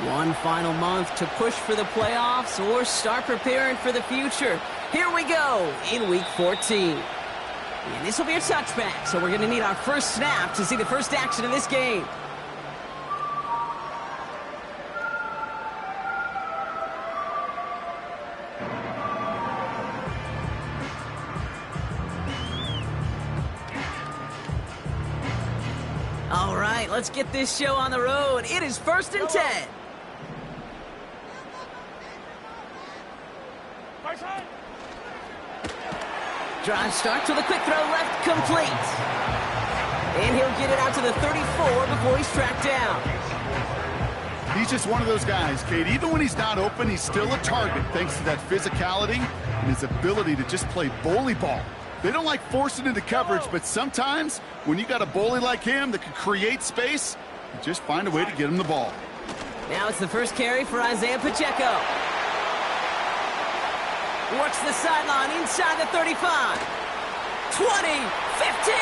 One final month to push for the playoffs or start preparing for the future. Here we go in Week 14. And this will be a touchback, so we're going to need our first snap to see the first action of this game. All right, let's get this show on the road. It is 1st and 10. Drive starts with a quick throw left, complete. And he'll get it out to the 34 before he's tracked down. He's just one of those guys, Kate. Even when he's not open, he's still a target thanks to that physicality and his ability to just play bully ball. They don't like forcing into coverage, but sometimes when you got a bully like him that can create space, you just find a way to get him the ball. Now it's the first carry for Isaiah Pacheco. Works the sideline inside the 35. 20, 15.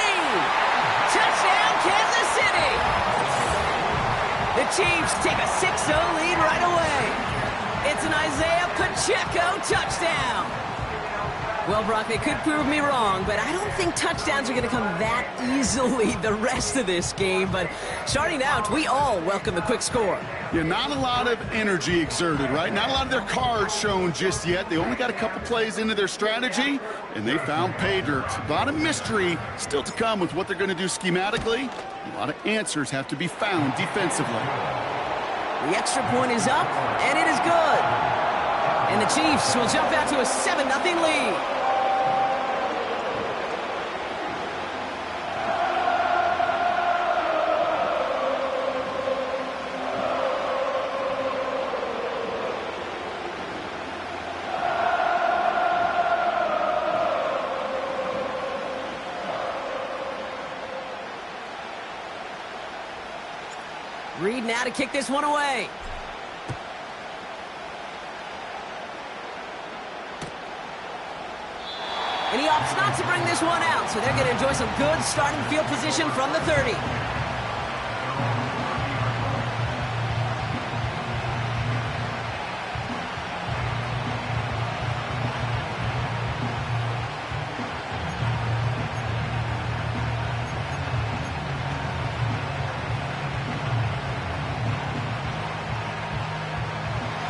Touchdown, Kansas City. The Chiefs take a 6-0 lead right away. It's an Isaiah Pacheco touchdown. Well, Brock, they could prove me wrong, but I don't think touchdowns are going to come that easily the rest of this game. But starting out, we all welcome the quick score. Yeah, not a lot of energy exerted, right? Not a lot of their cards shown just yet. They only got a couple plays into their strategy, and they found pay dirt. A lot of mystery still to come with what they're going to do schematically. A lot of answers have to be found defensively. The extra point is up, and it is good. And the Chiefs will jump out to a 7-0 lead. Reed now to kick this one away. And he opts not to bring this one out, so they're going to enjoy some good starting field position from the 30.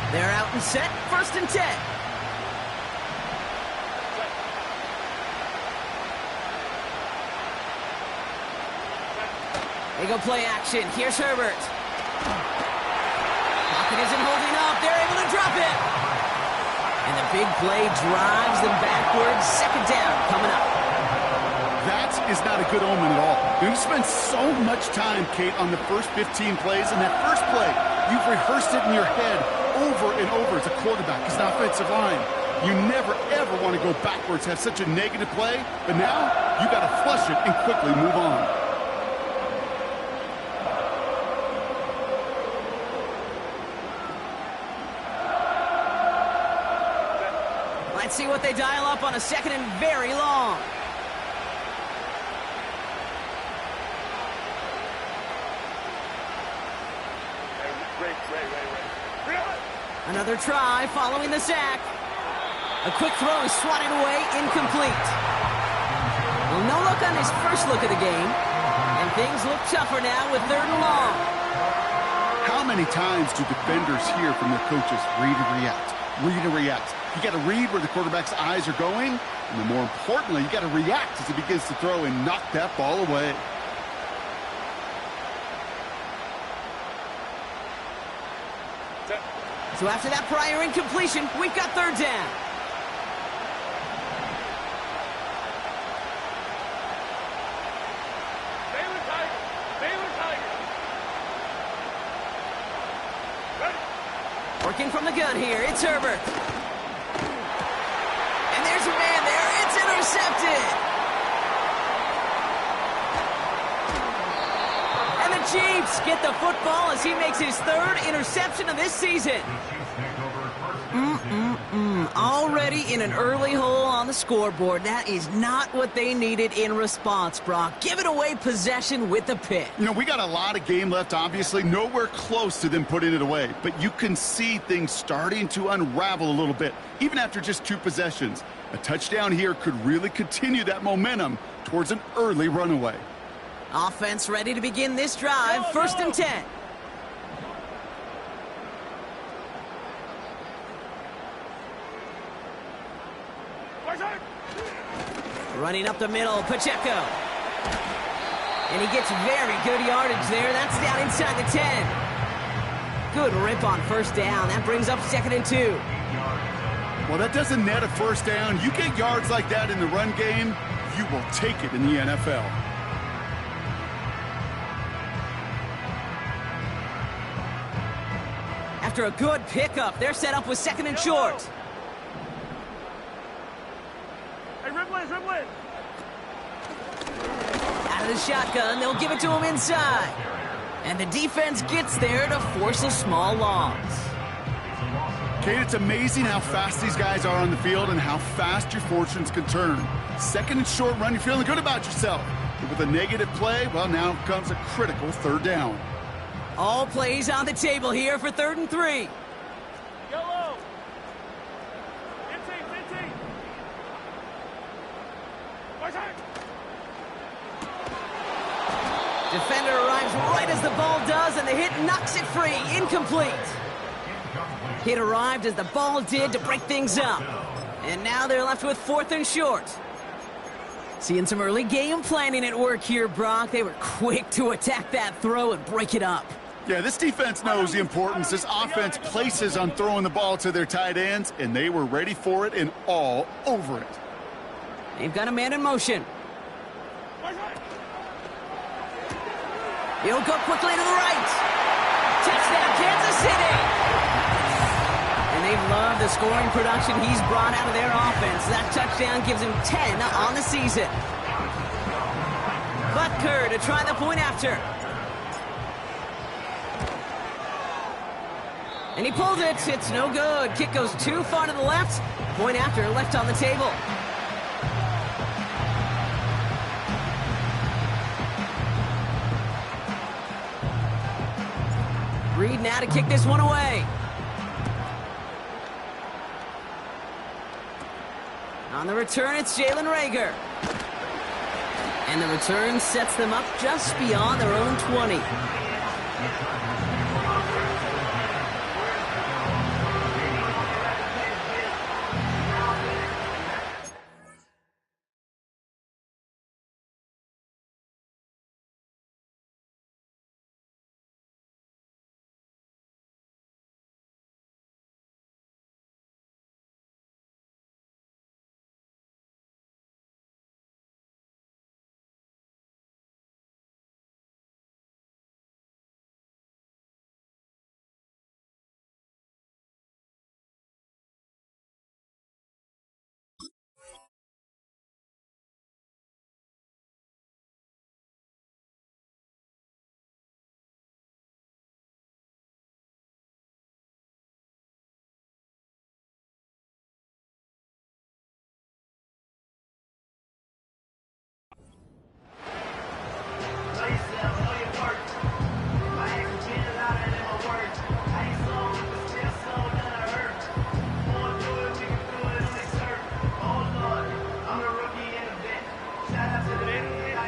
They're out and set, 1st and 10. They go play action. Here's Herbert. Pocket isn't holding up. They're able to drop it. And the big play drives them backwards. 2nd down coming up. That is not a good omen at all. You spend so much time, Kate, on the first 15 plays. And that first play, you've rehearsed it in your head over and over as a quarterback, as an offensive line. You never, ever want to go backwards, have such a negative play. But now, you got to flush it and quickly move on. Let's see what they dial up on a 2nd and very long. Another try following the sack. A quick throw is swatted away, incomplete. Well, no look on his first look of the game. And things look tougher now with 3rd and long. How many times do defenders hear from their coaches, read and react, read and react? You got to read where the quarterback's eyes are going, and then more importantly, you got to react as he begins to throw and knock that ball away. So after that prior incompletion, we've got 3rd down. Working from the gun here, it's Herbert. And there's a man there, it's intercepted. And the Chiefs get the football as he makes his 3rd interception of this season. Already in an early hole on the scoreboard. That is not what they needed in response, Brock. Giving away possession with the pick. You know, we got a lot of game left, obviously. Nowhere close to them putting it away. But you can see things starting to unravel a little bit, even after just 2 possessions. A touchdown here could really continue that momentum towards an early runaway. Offense ready to begin this drive. First and 10. Running up the middle, Pacheco. And he gets very good yardage there. That's down inside the 10. Good rip on first down. That brings up 2nd and 2. Well, that doesn't net a first down. You get yards like that in the run game, you will take it in the NFL. After a good pickup, they're set up with 2nd and short. Hey, Ripley. Out of the shotgun, they'll give it to him inside. And the defense gets there to force a small loss. Kate, it's amazing how fast these guys are on the field and how fast your fortunes can turn. 2nd and short run, you're feeling good about yourself. But with a negative play, well, now comes a critical 3rd down. All plays on the table here for 3rd and 3. Yellow. 15. Defender arrives right as the ball does, and the hit knocks it free. Incomplete. Hit arrived as the ball did to break things up. And now they're left with 4th and short. Seeing some early game planning at work here, Brock. They were quick to attack that throw and break it up. Yeah, this defense knows the importance this offense places on throwing the ball to their tight ends, and they were ready for it and all over it. They've got a man in motion. He'll go quickly to the right. Touchdown, Kansas City! And they've loved the scoring production he's brought out of their offense. That touchdown gives him 10 on the season. Butker to try the point after. And he pulls it. It's no good. Kick goes too far to the left. Point after left on the table. Reed now to kick this one away. On the return, it's Jalen Reagor. And the return sets them up just beyond their own 20.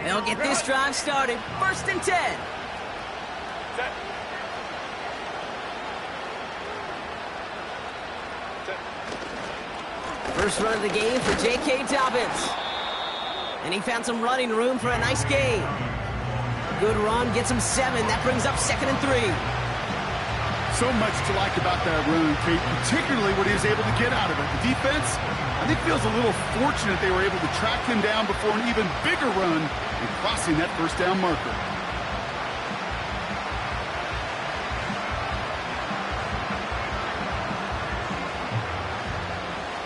They'll get this drive started. 1st and 10. First run of the game for J.K. Dobbins. And he found some running room for a nice gain. Good run, gets him 7. That brings up 2nd and 3. So much to like about that run, Kate, particularly what he was able to get out of it. The defense, I think, feels a little fortunate they were able to track him down before an even bigger run and crossing that first down marker.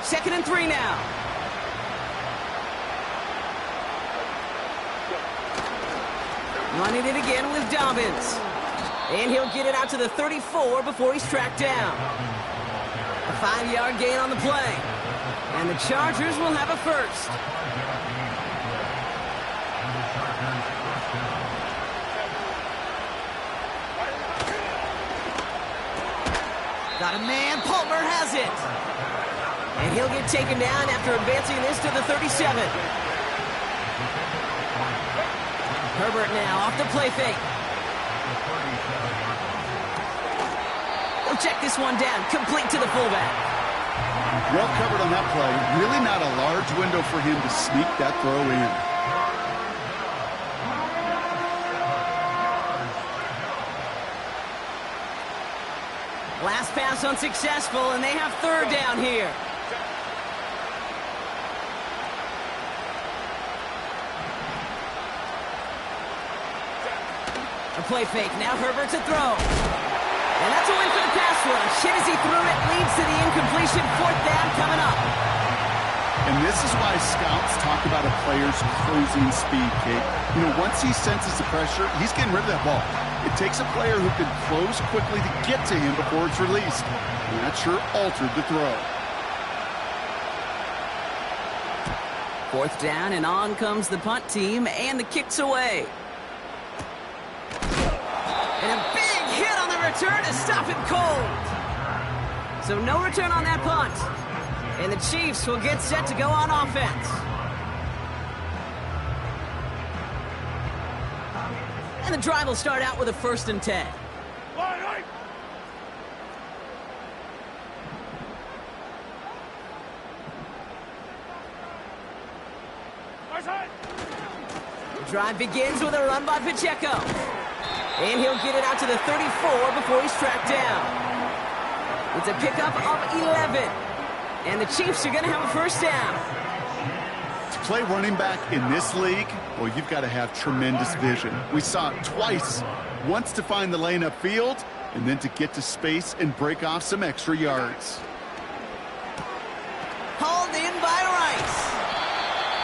Second and 3 now. Running it again with Dobbins. And he'll get it out to the 34 before he's tracked down. A 5-yard gain on the play. And the Chargers will have a first. Got a man. Palmer has it. And he'll get taken down after advancing this to the 37. Herbert now off the play fake. He'll check this one down, complete to the fullback. Well covered on that play. Really not a large window for him to sneak that throw in. Last pass unsuccessful, and they have third down here. A play fake. Now Herbert to throw. And that's a win for the pass rush. Hit as he threw it. Leads to the incompletion. Fourth down coming up. And this is why scouts talk about a player's closing speed, Kate. You know, once he senses the pressure, he's getting rid of that ball. It takes a player who can close quickly to get to him before it's released. And that sure altered the throw. Fourth down, and on comes the punt team, and the kick's away. And a big hit on the return to stop it cold. So no return on that punt. And the Chiefs will get set to go on offense. And the drive will start out with a 1st and 10. The drive begins with a run by Pacheco. And he'll get it out to the 34 before he's tracked down. It's a pickup of 11. And the Chiefs are going to have a first down. To play running back in this league, well, you've got to have tremendous vision. We saw it twice. Once to find the lane upfield, and then to get to space and break off some extra yards. Hauled in by Rice.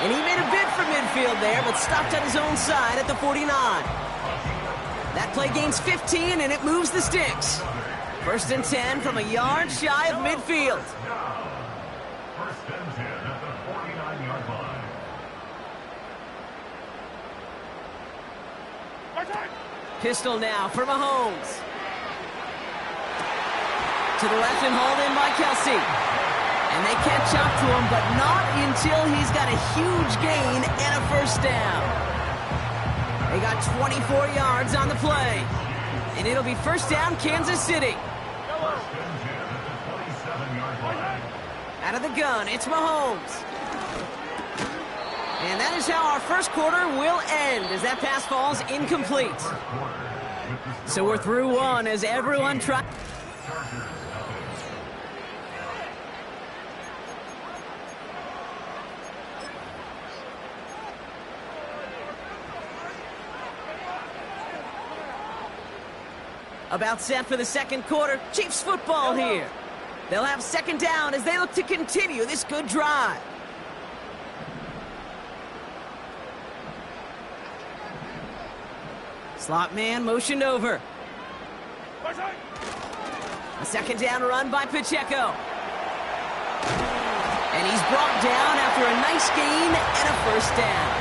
And he made a bid for midfield there, but stopped on his own side at the 49. That play gains 15, and it moves the sticks. 1st and 10 from a yard shy of midfield. First and 10 at the 49-yard line. Pistol now for Mahomes. To the left and hauled in by Kelsey. And they catch up to him, but not until he's got a huge gain and a first down. They got 24 yards on the play. And it'll be first down, Kansas City. Out of the gun, it's Mahomes. And that is how our first quarter will end as that pass falls incomplete. So we're through one as everyone tries. About set for the second quarter. Chiefs football here. They'll have second down as they look to continue this good drive. Slot man motioned over. A second down run by Pacheco. And he's brought down after a nice gain and a first down.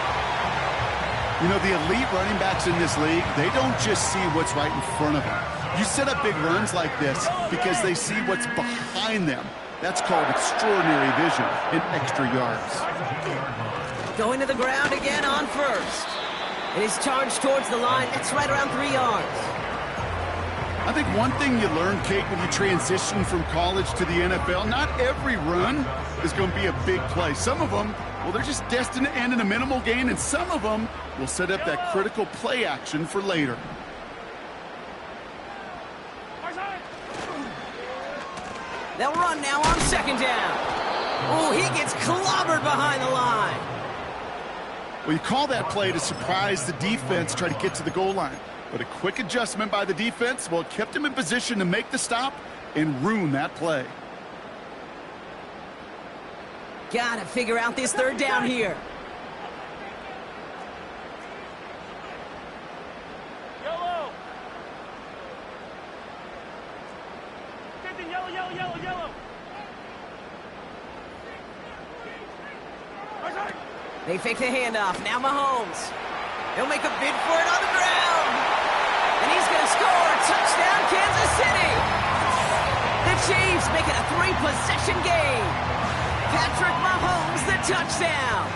You know, the elite running backs in this league, they don't just see what's right in front of them. You set up big runs like this because they see what's behind them. That's called extraordinary vision and extra yards. Going to the ground again on first. And he's charged towards the line. That's right around 3 yards. I think one thing you learn, Kate, when you transition from college to the NFL, not every run is going to be a big play. Some of them, well, they're just destined to end in a minimal gain, and some of them will set up that critical play action for later. They'll run now on second down. Oh, he gets clobbered behind the line. Well, you call that play to surprise the defense, try to get to the goal line. But a quick adjustment by the defense, well, it kept him in position to make the stop and ruin that play. Gotta figure out this third down here. Yellow. Get the yellow, yellow, yellow, yellow. They fake the handoff. Now Mahomes. He'll make a bid for it on the ground. And he's going to score. Touchdown, Kansas City. The Chiefs make it a 3-possession game. Patrick Mahomes, the touchdown.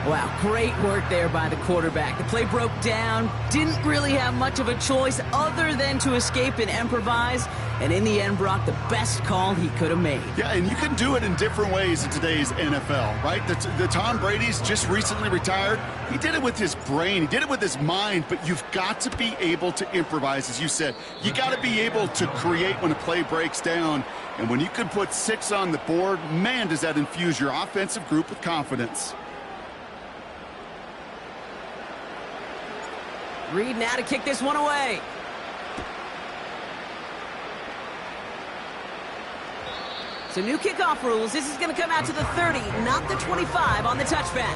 Wow, great work there by the quarterback. The play broke down. Didn't really have much of a choice other than to escape and improvise. And in the end, Brock, the best call he could have made. Yeah, and you can do it in different ways in today's NFL, right? The Tom Brady's just recently retired. He did it with his brain. He did it with his mind. But you've got to be able to improvise, as you said. You got to be able to create when a play breaks down. And when you can put 6 on the board, man, does that infuse your offensive group with confidence. Reed now to kick this one away. So new kickoff rules. This is going to come out to the 30, not the 25 on the touchback.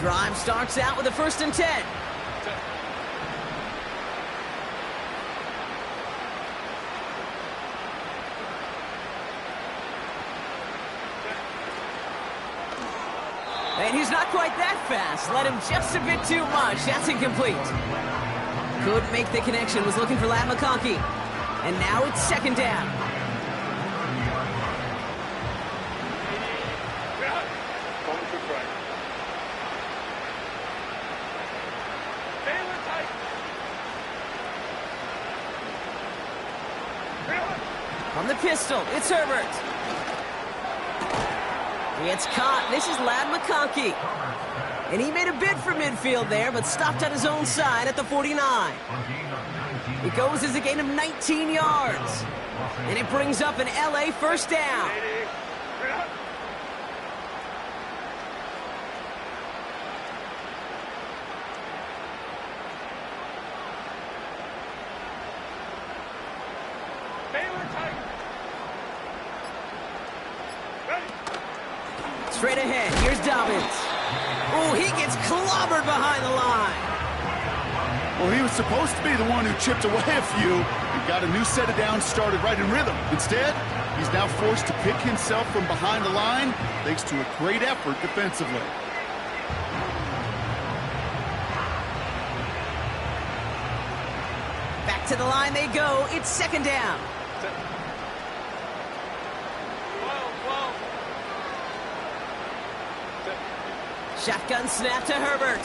Drive starts out with a 1st and 10. And he's not quite that fast. Let him just a bit too much. That's incomplete. Couldn't make the connection. Was looking for Ladd McConkey. And now it's 2nd down. From the pistol, it's Herbert. It's caught. This is Ladd McConkey. And he made a bid for midfield there, but stopped on his own side at the 49. It goes as a gain of 19 yards. And it brings up an LA 1st down. Straight ahead, here's Dobbins. Oh, he gets clobbered behind the line. Well, he was supposed to be the one who chipped away a few and got a new set of downs started right in rhythm. Instead, he's now forced to pick himself from behind the line thanks to a great effort defensively. Back to the line they go. It's 2nd down. Shotgun snap to Herbert.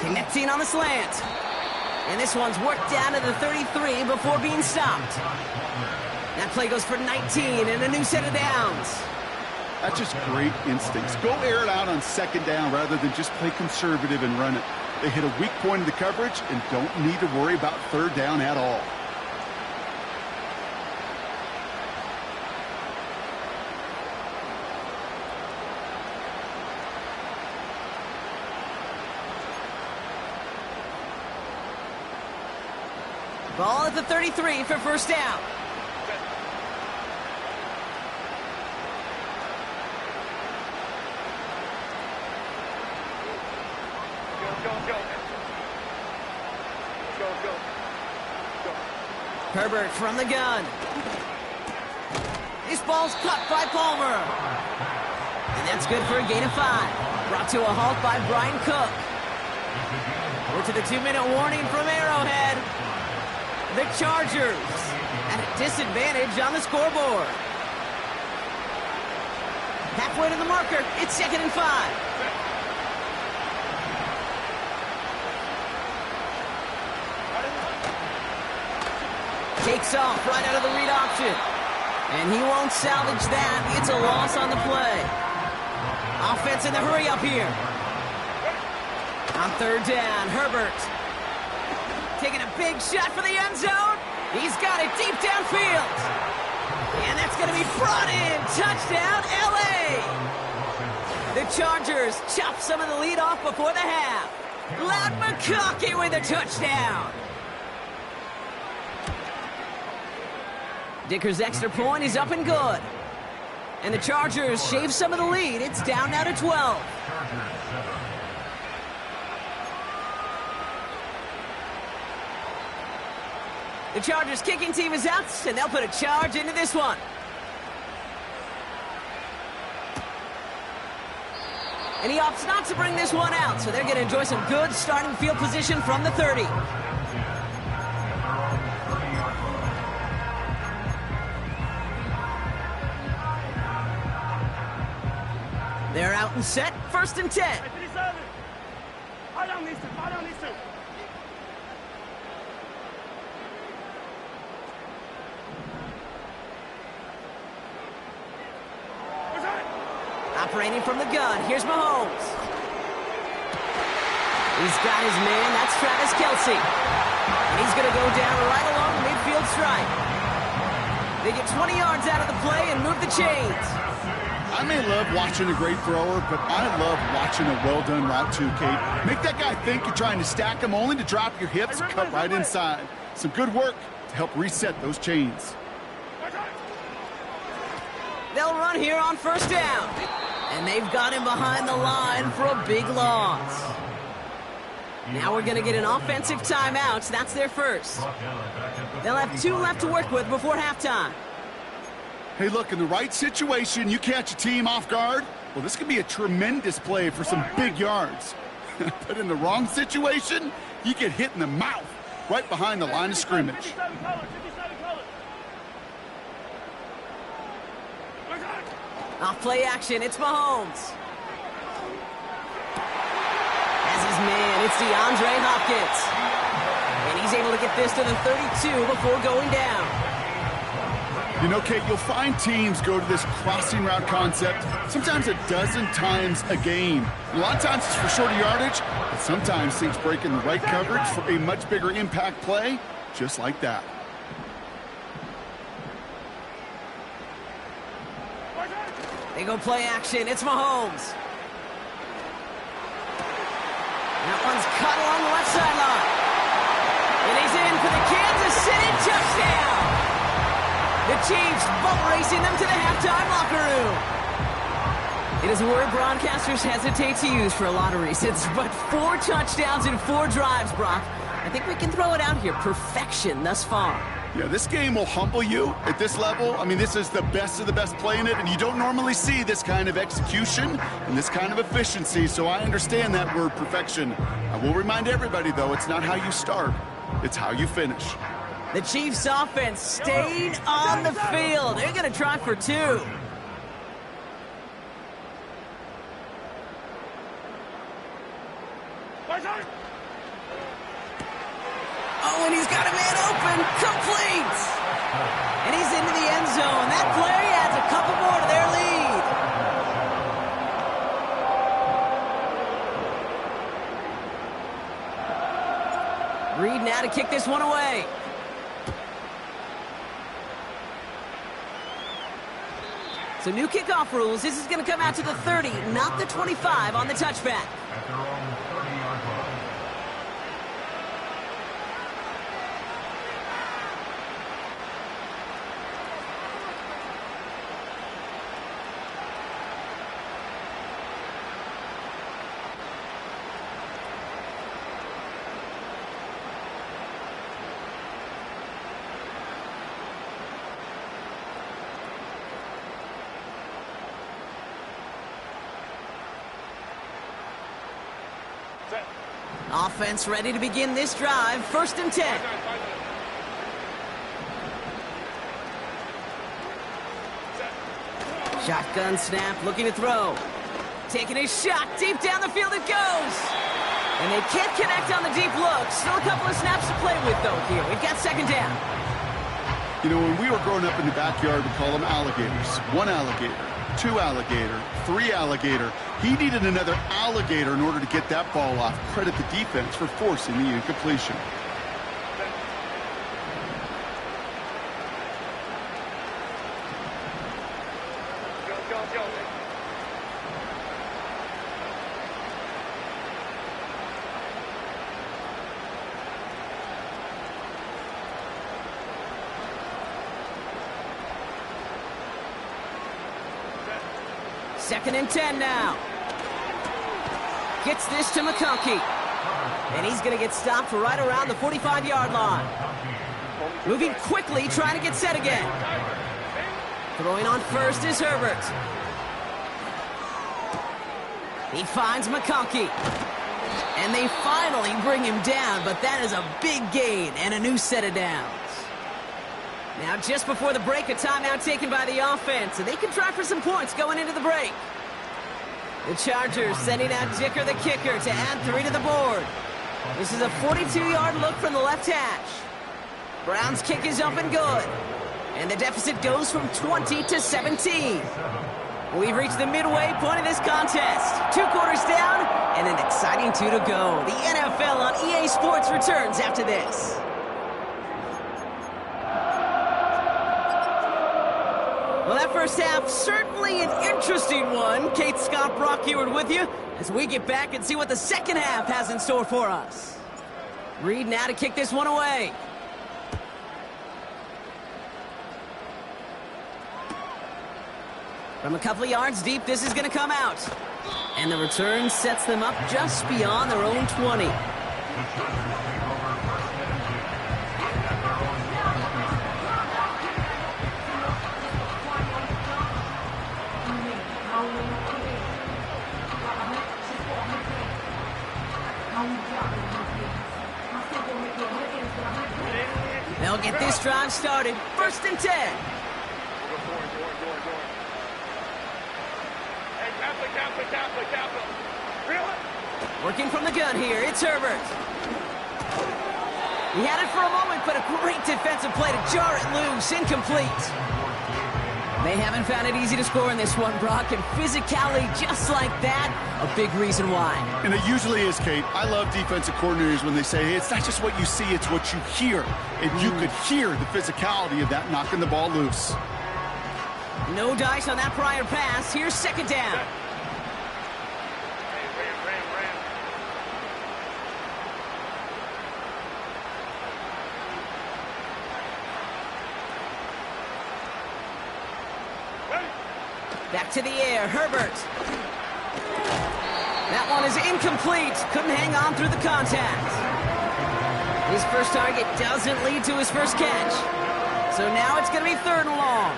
Connecting on the slant. And this one's worked down to the 33 before being stopped. That play goes for 19 and a new set of downs. That's just great instincts. Go air it out on 2nd down rather than just play conservative and run it. They hit a weak point in the coverage and don't need to worry about 3rd down at all. Ball at the 33 for 1st down. Herbert from the gun. This ball's cut by Palmer. And that's good for a gain of 5. Brought to a halt by Brian Cook. We're to the 2-minute warning from Arrowhead. The Chargers at a disadvantage on the scoreboard. Halfway to the marker, it's 2nd and 5. Takes off right out of the read option. And he won't salvage that. It's a loss on the play. Offense in the hurry up here. On 3rd down, Herbert. Taking a big shot for the end zone. He's got it deep downfield. And that's going to be brought in. Touchdown, LA. The Chargers chop some of the lead off before the half. Ladd McConkey with a touchdown. Dicker's extra point is up and good. And the Chargers shave some of the lead. It's down now to 12. Chargers 7. The Chargers kicking team is out, and they'll put a charge into this one. And he opts not to bring this one out, so they're going to enjoy some good starting field position from the 30. They're out and set, 1st and 10. Hey, 37. Fire down these two. Fire down these two. What's that? Operating from the gun, here's Mahomes. He's got his man, that's Travis Kelce. And he's going to go down right along the midfield stripe. They get 20 yards out of the play and move the chains. I may love watching a great thrower, but I love watching a well-done route too, Kate. Make that guy think you're trying to stack him only to drop your hips, cut right inside. Some good work to help reset those chains. They'll run here on 1st down. And they've got him behind the line for a big loss. Now we're going to get an offensive timeout. That's their first. They'll have 2 left to work with before halftime. Hey, look, in the right situation, you catch a team off guard. Well, this could be a tremendous play for some big yards. But in the wrong situation, you get hit in the mouth right behind the line of scrimmage. 57 colors. 57 colors. What's that? Off play action, it's Mahomes. As his man, it's DeAndre Hopkins. And he's able to get this to the 32 before going down. You know, Kate, you'll find teams go to this crossing route concept sometimes a dozen times a game. A lot of times it's for shorter yardage, but sometimes things break in the right coverage for a much bigger impact play, just like that. They go play action. It's Mahomes. That one's cut along the left sideline. And he's in for the Kansas City touchdown. The Chiefs boat racing them to the halftime locker room. It is a word broadcasters hesitate to use for a lot of reasons, but 4 touchdowns in 4 drives, Brock. I think we can throw it out here. Perfection thus far. Yeah, this game will humble you at this level. I mean, this is the best of the best play in it, and you don't normally see this kind of execution and this kind of efficiency, so I understand that word perfection. I will remind everybody, though, it's not how you start, it's how you finish. The Chiefs offense stayed on the field. They're going to try for 2. What's that? Oh, and he's got a man open. Complete. And he's into the end zone. That play adds a couple more to their lead. Reed now to kick this one away. So new kickoff rules. This is going to come out to the 30, not the 25 on the touchback. At their own 30-yard line. Offense ready to begin this drive. 1st and 10. Shotgun snap, looking to throw. Taking a shot, deep down the field it goes. And they can't connect on the deep look. Still a couple of snaps to play with, though, here. We've got 2nd down. You know, when we were growing up in the backyard, we call them alligators. 1 alligator, 2 alligator, 3 alligator. He needed another alligator in order to get that ball off. Credit the defense for forcing the incompletion. 2nd and 10 now. Gets this to McConkey. And he's going to get stopped right around the 45-yard line. Moving quickly, trying to get set again. Throwing on first is Herbert. He finds McConkey. And they finally bring him down, but that is a big gain and a new set of downs. Now, just before the break, a timeout taken by the offense, and they can try for some points going into the break. The Chargers sending out Dicker the kicker to add 3 to the board. This is a 42-yard look from the left hash. Brown's kick is up and good. And the deficit goes from 20 to 17. We've reached the midway point of this contest. 2 quarters down and an exciting 2 to go. The NFL on EA Sports returns after this. Well, that first half, certainly an interesting one. Kate Scott, Brock Eward with you as we get back and see what the second half has in store for us. Reed now to kick this one away. From a couple of yards deep, this is going to come out. And the return sets them up just beyond their own 20. They'll get this drive started. 1st and 10. Working from the gun here, it's Herbert. He had it for a moment, but a great defensive play to jar it loose, incomplete. They haven't found it easy to score in this one, Brock, and physicality just like that, a big reason why. And it usually is, Kate. I love defensive coordinators when they say, hey, it's not just what you see, it's what you hear. And you could hear the physicality of that knocking the ball loose. No dice on that prior pass. Here's 2nd down. Back to the air, Herbert. That one is incomplete. Couldn't hang on through the contact. His first target doesn't lead to his first catch. So now it's going to be 3rd and long.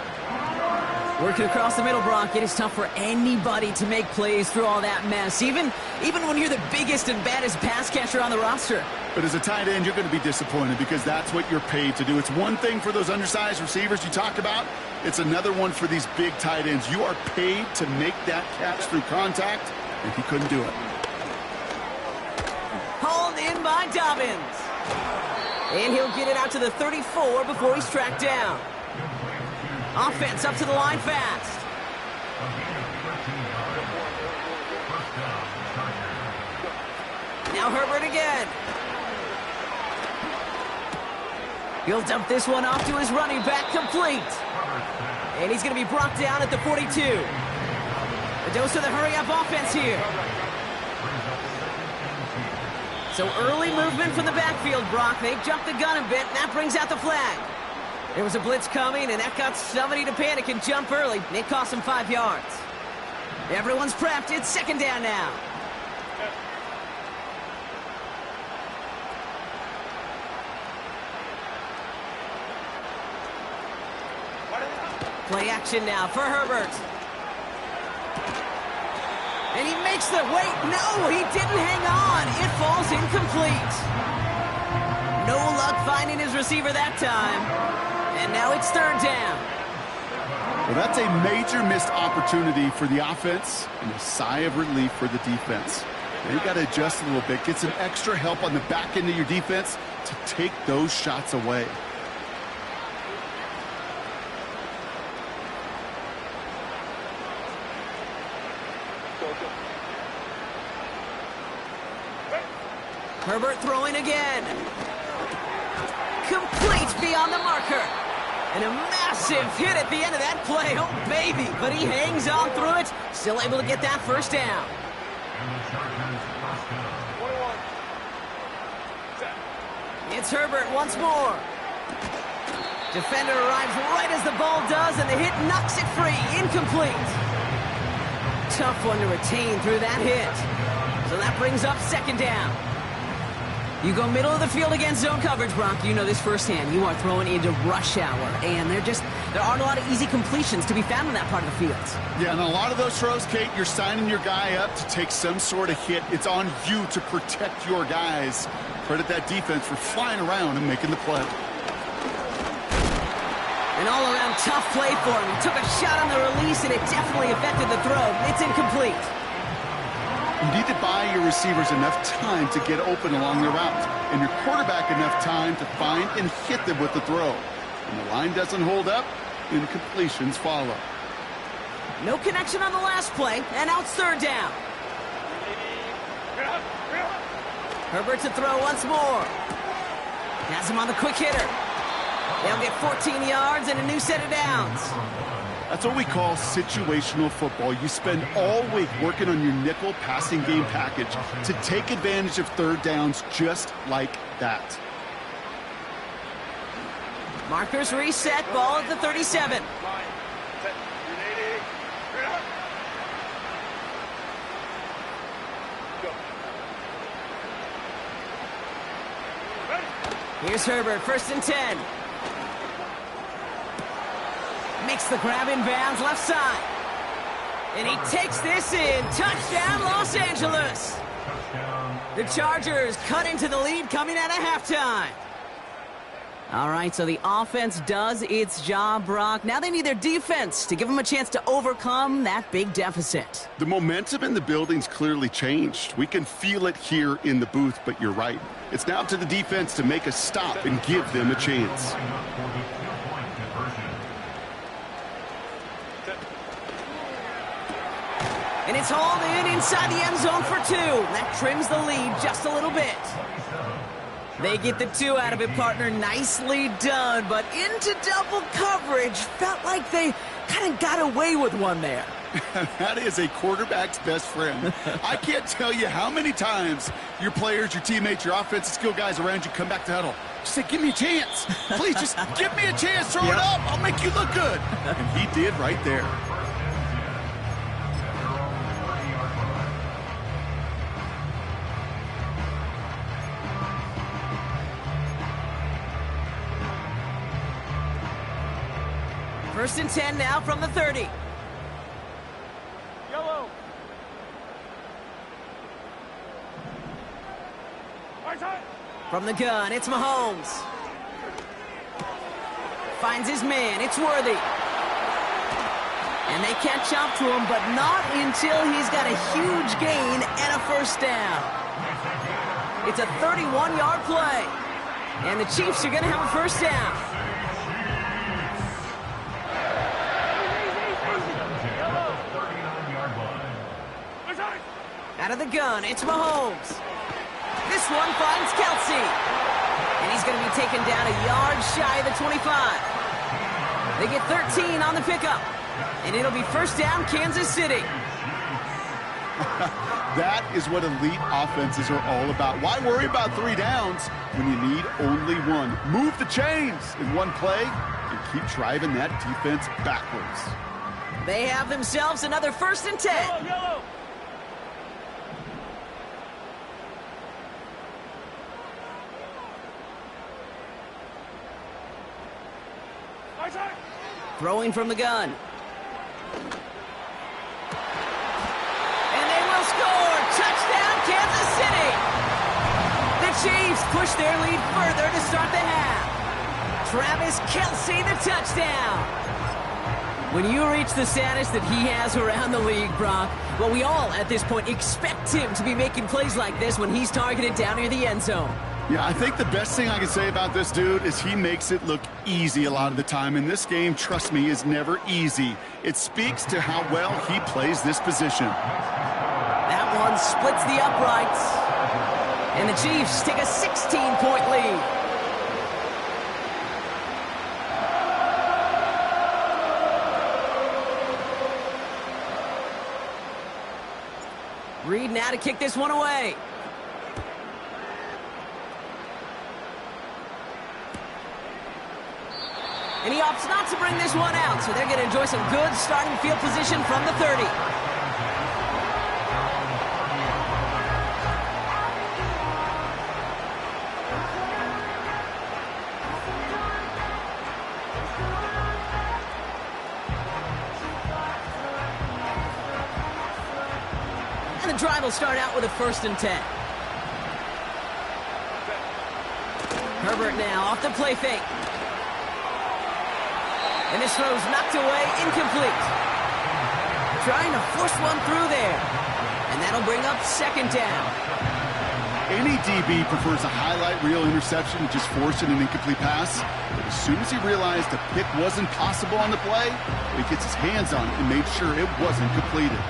Working across the middle, Brock, it is tough for anybody to make plays through all that mess, even when you're the biggest and baddest pass catcher on the roster. But as a tight end, you're going to be disappointed because that's what you're paid to do. It's one thing for those undersized receivers you talked about. It's another one for these big tight ends. You are paid to make that catch through contact, and he couldn't do it. Hauled in by Dobbins. And he'll get it out to the 34 before he's tracked down. Offense up to the line fast. Now Herbert again. He'll dump this one off to his running back, complete. And he's going to be brought down at the 42. A dose of the hurry-up offense here. So early movement from the backfield, Brock. They jumped the gun a bit, and that brings out the flag. There was a blitz coming, and that got somebody to panic and jump early. It cost him 5 yards. Everyone's prepped. It's 2nd down now. Play action now for Herbert. And he makes the wait. No, he didn't hang on. It falls incomplete. No luck finding his receiver that time. And now it's 3rd down. Well, that's a major missed opportunity for the offense and a sigh of relief for the defense. They've got to adjust a little bit, get some extra help on the back end of your defense to take those shots away. Herbert throwing again. Complete beyond the marker. And a massive hit at the end of that play. Oh, baby. But he hangs on through it. Still able to get that 1st down. It's Herbert once more. Defender arrives right as the ball does, and the hit knocks it free. Incomplete. tough one to retain through that hit. So that brings up second down. You go middle of the field against zone coverage, Brock. You know this firsthand. You are throwing into rush hour, and there aren't a lot of easy completions to be found in that part of the field. Yeah, and a lot of those throws, Kate, you're signing your guy up to take some sort of hit. It's on you to protect your guys. Credit that defense for flying around and making the play. An all-around tough play for him. He took a shot on the release, and it definitely affected the throw. It's incomplete. You need to buy your receivers enough time to get open along the route, and your quarterback enough time to find and hit them with the throw. When the line doesn't hold up, incompletions follow. No connection on the last play, and now it's third down. Herbert to throw once more. Has him on the quick hitter. They'll get 14 yards and a new set of downs. That's what we call situational football. You spend all week working on your nickel passing game package to take advantage of third downs just like that. Markers reset, ball at the 37. Here's Herbert, 1st and 10. Makes the grab in bounds, left side. And he takes this in. Touchdown, Los Angeles. The Chargers cut into the lead coming out of halftime. All right, so the offense does its job, Brock. Now they need their defense to give them a chance to overcome that big deficit. The momentum in the building's clearly changed. We can feel it here in the booth, but you're right. It's now up to the defense to make a stop and give them a chance. And it's hauled in inside the end zone for 2. That trims the lead just a little bit. They get the 2 out of it, partner. Nicely done, but into double coverage. Felt like they kind of got away with one there. That is a quarterback's best friend. I can't tell you how many times your players, your teammates, your offensive skill guys around you come back to huddle. Just say, give me a chance. Please, just give me a chance. Throw it up. I'll make you look good. And he did right there. First and 10 now from the 30. Yellow. From the gun, it's Mahomes. Finds his man, it's Worthy. And they catch up to him, but not until he's got a huge gain and a first down. It's a 31-yard play. And the Chiefs are going to have a first down. Out of the gun, it's Mahomes. This one finds Kelsey. And he's going to be taken down a yard shy of the 25. They get 13 on the pickup. And it'll be first down, Kansas City. That is what elite offenses are all about. Why worry about 3 downs when you need only 1? Move the chains in one play and keep driving that defense backwards. They have themselves another first and 10. Yellow. Throwing from the gun. And they will score! Touchdown, Kansas City! The Chiefs push their lead further to start the half. Travis Kelce, the touchdown! When you reach the status that he has around the league, Brock, well, we all, at this point, expect him to be making plays like this when he's targeted down near the end zone. Yeah, I think the best thing I can say about this dude is he makes it look easy a lot of the time. And this game, trust me, is never easy. It speaks to how well he plays this position. That one splits the uprights. And the Chiefs take a 16-point lead. Reed now to kick this one away. And he opts not to bring this one out, so they're going to enjoy some good starting field position from the 30. drive will start out with a 1st and 10. Herbert now off the play fake. And this throw's knocked away, incomplete. Trying to force one through there. And that'll bring up 2nd down. Any DB prefers a highlight reel interception to just forcing an incomplete pass. But as soon as he realized a pick wasn't possible on the play, he gets his hands on it and made sure it wasn't completed.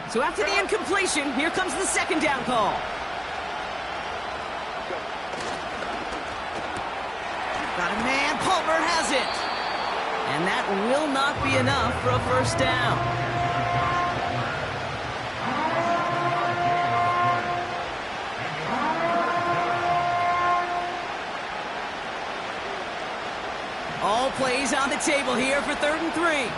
So after the incompletion, here comes the 2nd down call. Got a man, Palmer has it. And that will not be enough for a 1st down. All plays on the table here for 3rd and 3.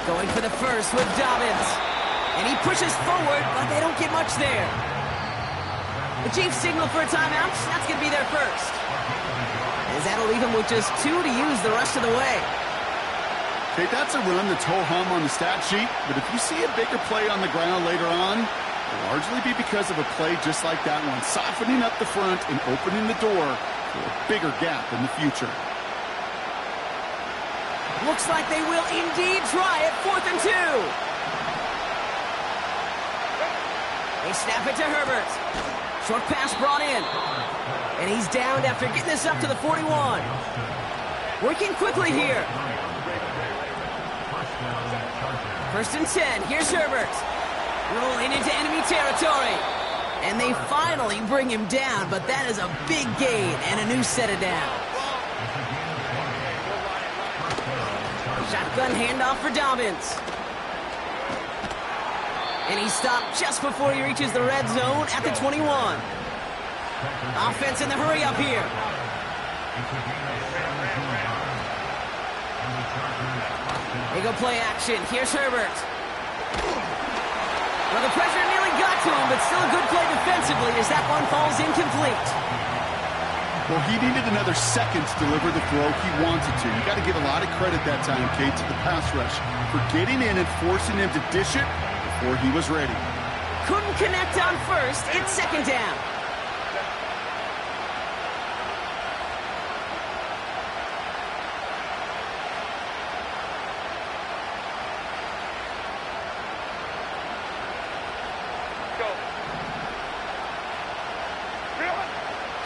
Going for the 1st with Dobbins. And he pushes forward, but they don't get much there. The Chiefs signal for a timeout. That's going to be their 1st. As that'll leave him with just 2 to use the rest of the way. Okay, that's a run that's ho-hum on the stat sheet, but if you see a bigger play on the ground later on, it'll largely be because of a play just like that one, softening up the front and opening the door for a bigger gap in the future. Looks like they will indeed try it. 4th and 2. They snap it to Herbert. Short pass brought in. And he's downed after getting this up to the 41. Working quickly here. 1st and 10. Here's Herbert. Rolling into enemy territory. And they finally bring him down, but that is a big gain and a new set of downs. Shotgun handoff for Dobbins. And he stopped just before he reaches the red zone at the 21. Offense in the hurry up here. They go play action. Here's Herbert. Well, the pressure nearly got to him, but still a good play defensively as that one falls incomplete. Well, he needed another second to deliver the throw he wanted to. You got to give a lot of credit that time, Kate, to the pass rush for getting in and forcing him to dish it before he was ready. Couldn't connect on 1st. It's 2nd down.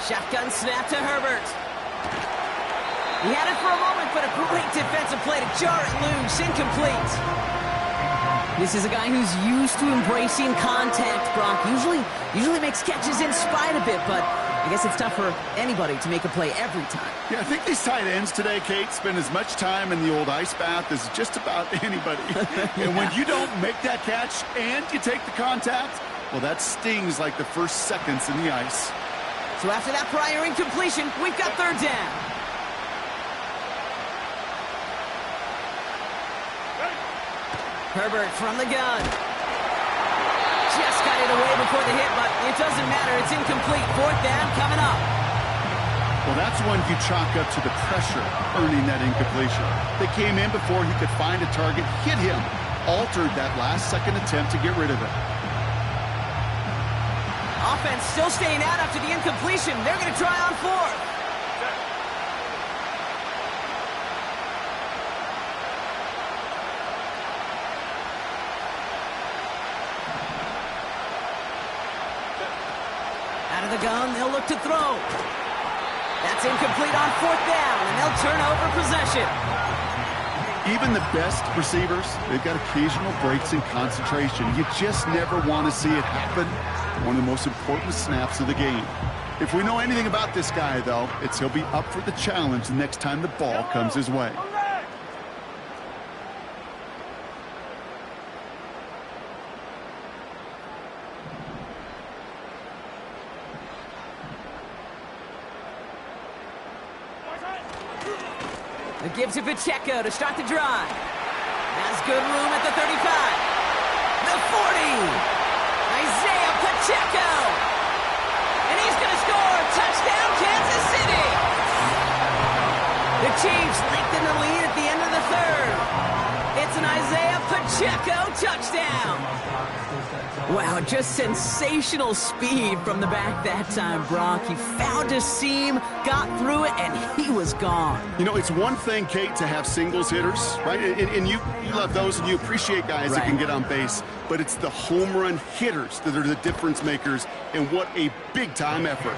Shotgun snap to Herbert. He had it for a moment, but a great defensive play to jar it loose. Incomplete. This is a guy who's used to embracing contact, Brock. Usually makes catches in spite of it, but I guess it's tough for anybody to make a play every time. Yeah, I think these tight ends today, Kate, spend as much time in the old ice bath as just about anybody. Yeah. And when you don't make that catch and you take the contact, well, that stings like the first seconds in the ice. So after that prior incompletion, we've got 3rd down. Herbert from the gun. Just got it away before the hit, but it doesn't matter. It's incomplete. 4th down coming up. Well, that's one you chalk up to the pressure earning that incompletion. They came in before he could find a target, hit him, altered that last-second attempt to get rid of it. Offense still staying out after the incompletion. They're going to try on 4th. Out of the gun, they'll look to throw. That's incomplete on 4th down, and they'll turn over possession. Even the best receivers, they've got occasional breaks in concentration. You just never want to see it happen. One of the most important snaps of the game. If we know anything about this guy, though, it's he'll be up for the challenge the next time the ball comes his way. It gives to Pacheco to start the drive. Has good room at the 35. the 40. Isaiah Pacheco. And he's going to score. Touchdown, Kansas City. The Chiefs lengthen the lead at the end of the third. It's an Isaiah Pacheco touchdown. Wow, just sensational speed from the back that time, Brock. He found a seam, got through it, and he was gone. You know, it's one thing, Kate, to have singles hitters, right? And you love those, and you appreciate guys that can get on base. But it's the home run hitters that are the difference makers, and what a big-time effort.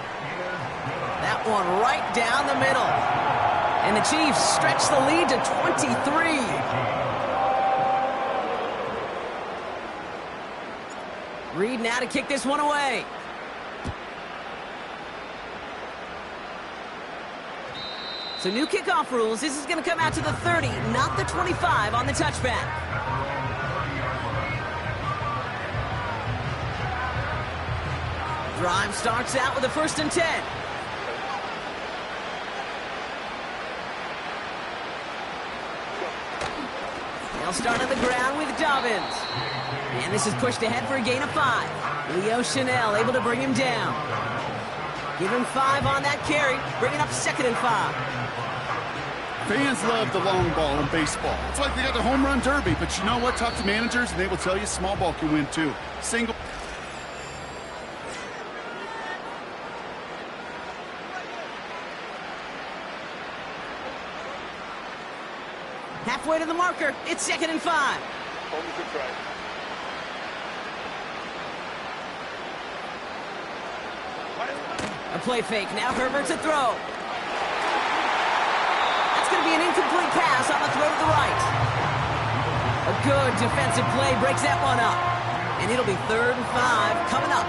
That one right down the middle. And the Chiefs stretch the lead to 23. Reed now to kick this one away. So new kickoff rules. This is going to come out to the 30, not the 25 on the touchback. Drive starts out with a 1st and 10. They'll start on the ground with Dobbins. And this is pushed ahead for a gain of 5. Leo Chanel able to bring him down. Give him 5 on that carry. Bring it up 2nd and 5. Fans love the long ball in baseball. It's like they got the home run derby. But you know what? Talk to managers, and they will tell you small ball can win, too. Single. Halfway to the marker. It's 2nd and 5. A play fake. Now Herbert to throw. That's going to be an incomplete pass on the throw to the right. A good defensive play breaks that one up. And it'll be 3rd and 5 coming up.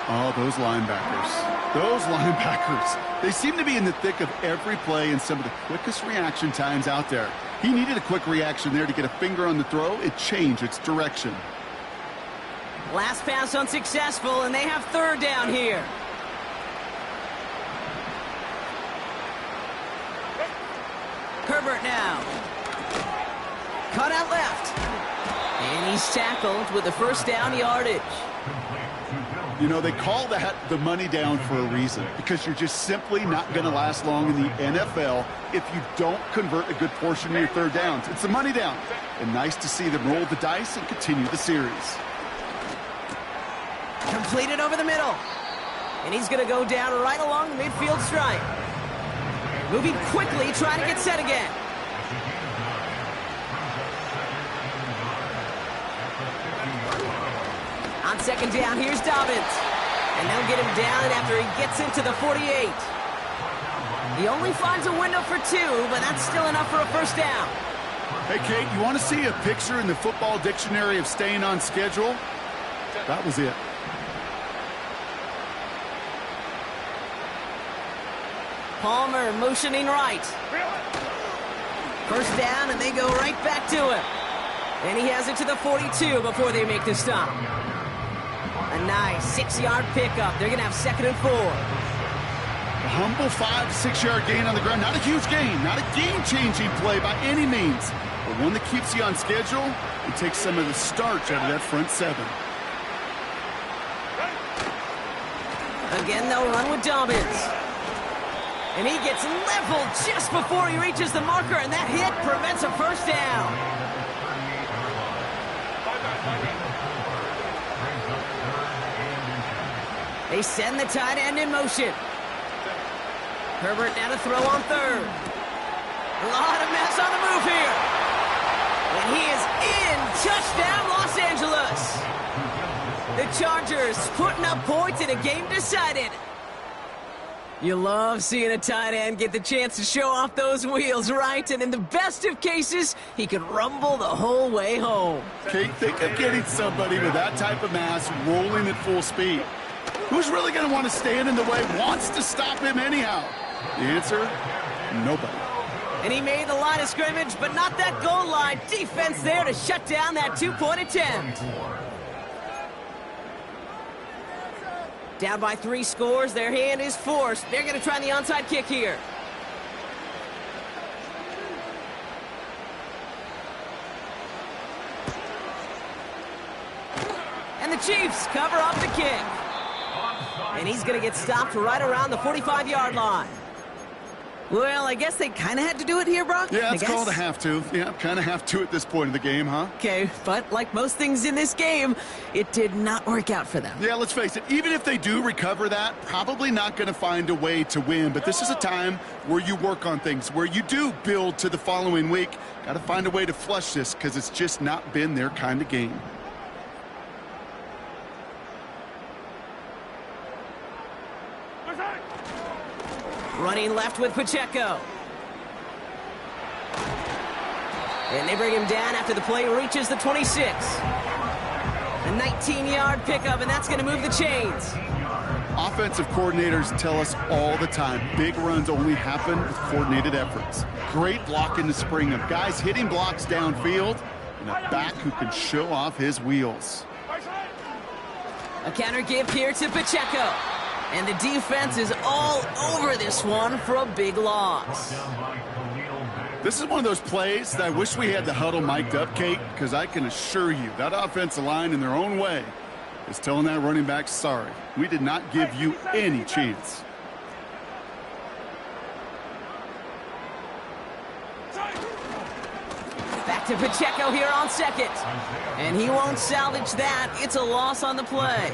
Oh, those linebackers. Those linebackers. They seem to be in the thick of every play and some of the quickest reaction times out there. He needed a quick reaction there to get a finger on the throw. It changed its direction. Last pass unsuccessful, and they have 3rd down here. Herbert now. Cut out left. And he's tackled with the 1st down yardage. You know, they call that the money down for a reason, because you're just simply not going to last long in the NFL if you don't convert a good portion of your 3rd downs. It's the money down. And nice to see them roll the dice and continue the series. Completed over the middle. And he's going to go down right along the midfield stripe. Moving quickly, trying to get set again. On 2nd down, here's Dobbins. And they'll get him down after he gets into the 48. He only finds a window for 2, but that's still enough for a 1st down. Hey, Kate, you want to see a picture in the football dictionary of staying on schedule? That was it. Palmer motioning right. 1st down, and they go right back to him. And he has it to the 42 before they make the stop. A nice 6-yard pickup. They're going to have 2nd and 4. A humble 5 to 6 yard gain on the ground. Not a huge gain, not a game-changing play by any means, but one that keeps you on schedule and takes some of the starch out of that front 7. Again, they'll run with Dobbins. And he gets leveled just before he reaches the marker, and that hit prevents a 1st down. They send the tight end in motion. Herbert now to throw on 3rd. A lot of mess on the move here. And he is in. Touchdown, Los Angeles. The Chargers putting up points in a game decided. You love seeing a tight end get the chance to show off those wheels, right? And in the best of cases, he could rumble the whole way home. Kate, think of getting somebody with that type of mass rolling at full speed. Who's really going to want to stand in the way, wants to stop him anyhow? The answer, nobody. And he made the line of scrimmage, but not that goal line. Defense there to shut down that 2-point attempt. Down by 3 scores, their hand is forced. They're going to try the onside kick here. Chiefs cover up the kick. And he's going to get stopped right around the 45-yard line. Well, I guess they kind of had to do it here, Brock. Yeah, it's called a have to. Yeah, kind of have to at this point in the game, huh? Okay, but like most things in this game, it did not work out for them. Yeah, let's face it, even if they do recover that, probably not going to find a way to win. But this is a time where you work on things, where you do build to the following week. Got to find a way to flush this because it's just not been their kind of game. Running left with Pacheco. And they bring him down after the play reaches the 26. A 19-yard pickup, and that's going to move the chains. Offensive coordinators tell us all the time, big runs only happen with coordinated efforts. Great blocking to spring them. Guys hitting blocks downfield, and a back who can show off his wheels. A counter give here to Pacheco. And the defense is all over this one for a big loss. This is one of those plays that I wish we had the huddle mic'd up, Kate, because I can assure you that offensive line in their own way is telling that running back, sorry, we did not give you any chance. Back to Pacheco here on second. And he won't salvage that. It's a loss on the play.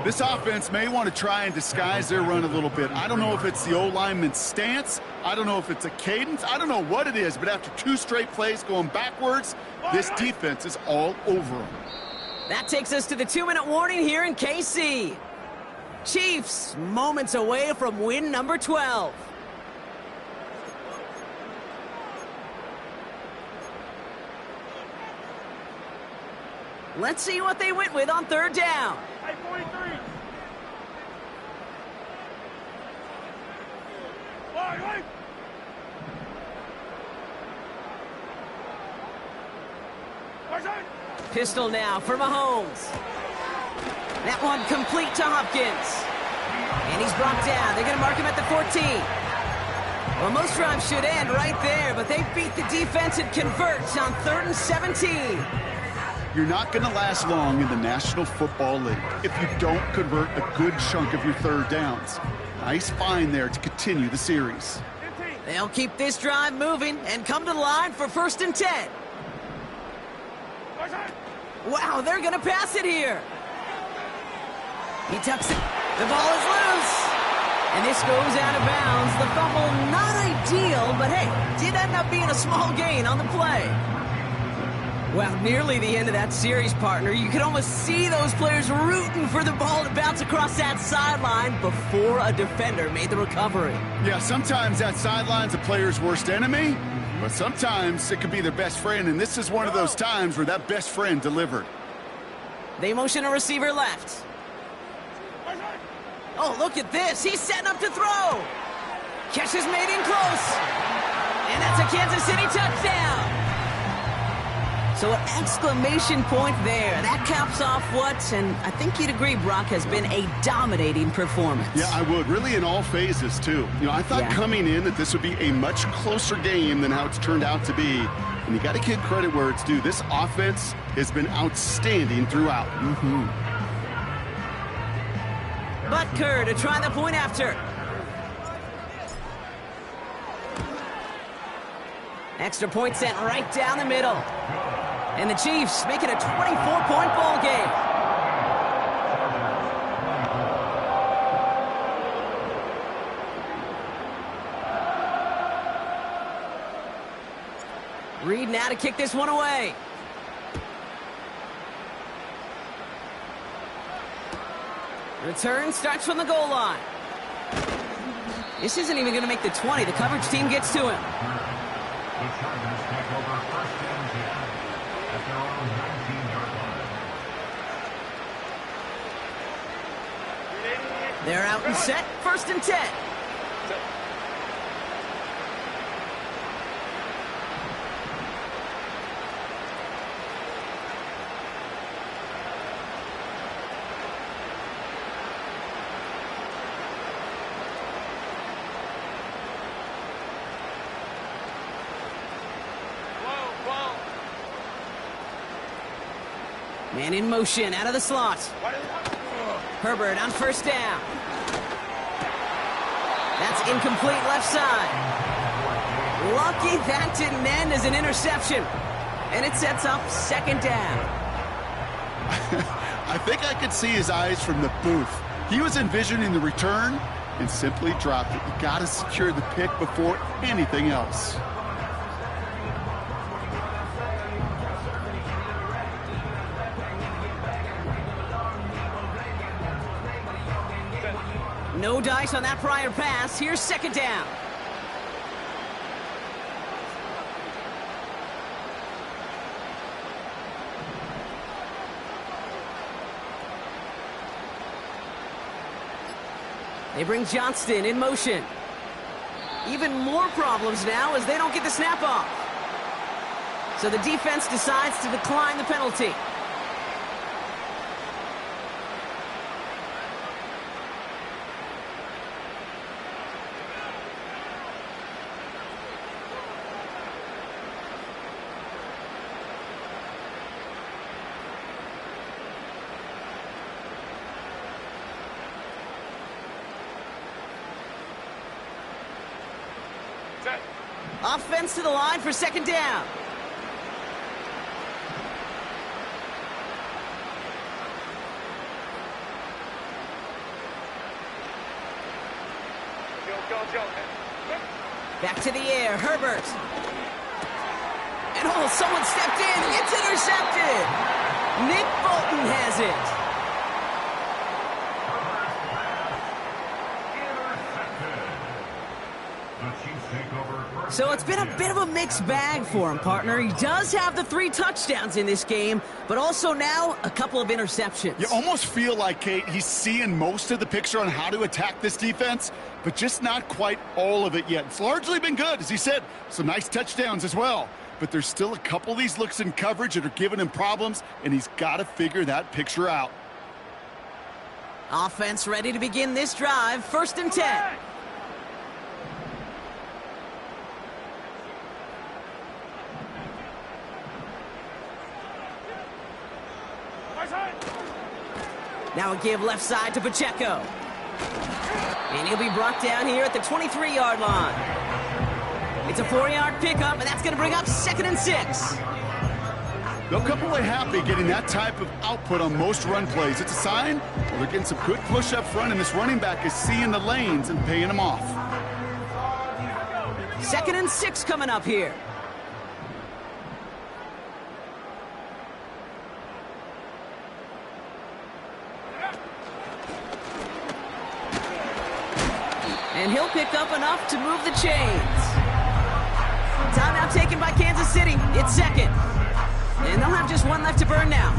This offense may want to try and disguise their run a little bit. I don't know if it's the O-lineman's stance. I don't know if it's a cadence. I don't know what it is, but after 2 straight plays going backwards, this defense is all over them. That takes us to the 2-minute warning here in KC. Chiefs moments away from win number 12. Let's see what they went with on third down. 43. Pistol now for Mahomes. That one complete to Hopkins. And he's brought down. They're going to mark him at the 14. Well, most drives should end right there, but they beat the defense and converts on 3rd and 17. You're not going to last long in the National Football League if you don't convert a good chunk of your third downs. Nice find there to continue the series. They'll keep this drive moving and come to the line for 1st and 10. Wow, they're going to pass it here. He tucks it. The ball is loose. And this goes out of bounds. The fumble, not ideal, but hey, did end up being a small gain on the play. Well, nearly the end of that series, partner. You could almost see those players rooting for the ball to bounce across that sideline before a defender made the recovery. Yeah, sometimes that sideline's a player's worst enemy, but sometimes it could be their best friend, and this is one of those times where that best friend delivered. They motion a receiver left. Oh, look at this. He's setting up to throw. Catch is made in close. And that's a Kansas City touchdown. So an exclamation point there. That caps off what, and I think you'd agree, Brock, has been a dominating performance. Yeah, I would. Really in all phases, too. You know, I thought coming in that this would be a much closer game than how it's turned out to be. And you got to give credit where it's due. This offense has been outstanding throughout. Butker to try the point after. Extra point sent right down the middle. And the Chiefs make it a 24-point ball game. Reed now to kick this one away. Return starts from the goal line. This isn't even going to make the 20. The coverage team gets to him. The Chargers take over 1st and 10 at their own 19-yard line. They're out and set. 1st and 10. Man in motion, out of the slot. Herbert on first down. That's incomplete left side. Lucky that didn't end as an interception. And it sets up second down. I think I could see his eyes from the booth. He was envisioning the return and simply dropped it. You got to secure the pick before anything else. No dice on that prior pass. Here's second down. They bring Johnston in motion. Even more problems now as they don't get the snap off. So the defense decides to decline the penalty. Offense to the line for second down. Back to the air, Herbert. And oh, someone stepped in. It's intercepted. Nick Bolton has it. So it's been a bit of a mixed bag for him, partner. He does have the 3 touchdowns in this game, but also now a couple of interceptions. You almost feel like, Kate, he's seeing most of the picture on how to attack this defense, but just not quite all of it yet. It's largely been good, as he said, some nice touchdowns as well. But there's still a couple of these looks in coverage that are giving him problems, and he's got to figure that picture out. Offense ready to begin this drive, 1st and 10. Now a give left side to Pacheco. And he'll be brought down here at the 23-yard line. It's a 4-yard pickup, and that's going to bring up 2nd and 6. They'll come away happy getting that type of output on most run plays. It's a sign well, they're getting some good push up front, and this running back is seeing the lanes and paying them off. 2nd and 6 coming up here. And he'll pick up enough to move the chains. Timeout taken by Kansas City. It's 2nd. And they'll have just 1 left to burn now.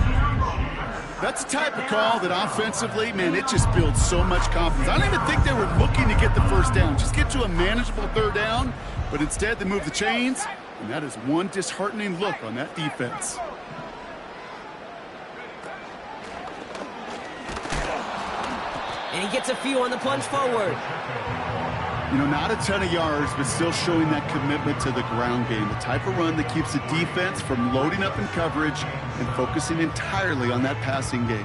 That's the type of call that offensively, man, it just builds so much confidence. I don't even think they were looking to get the 1st down. Just get to a manageable 3rd down. But instead, they move the chains. And that is one disheartening look on that defense. And he gets a few on the plunge forward. You know, not a ton of yards, but still showing that commitment to the ground game. The type of run that keeps the defense from loading up in coverage and focusing entirely on that passing game.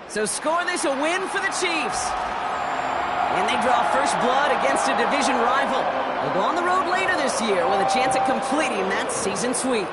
So score this a win for the Chiefs. And they draw first blood against a division rival. They'll go on the road later this year with a chance at completing that season sweep.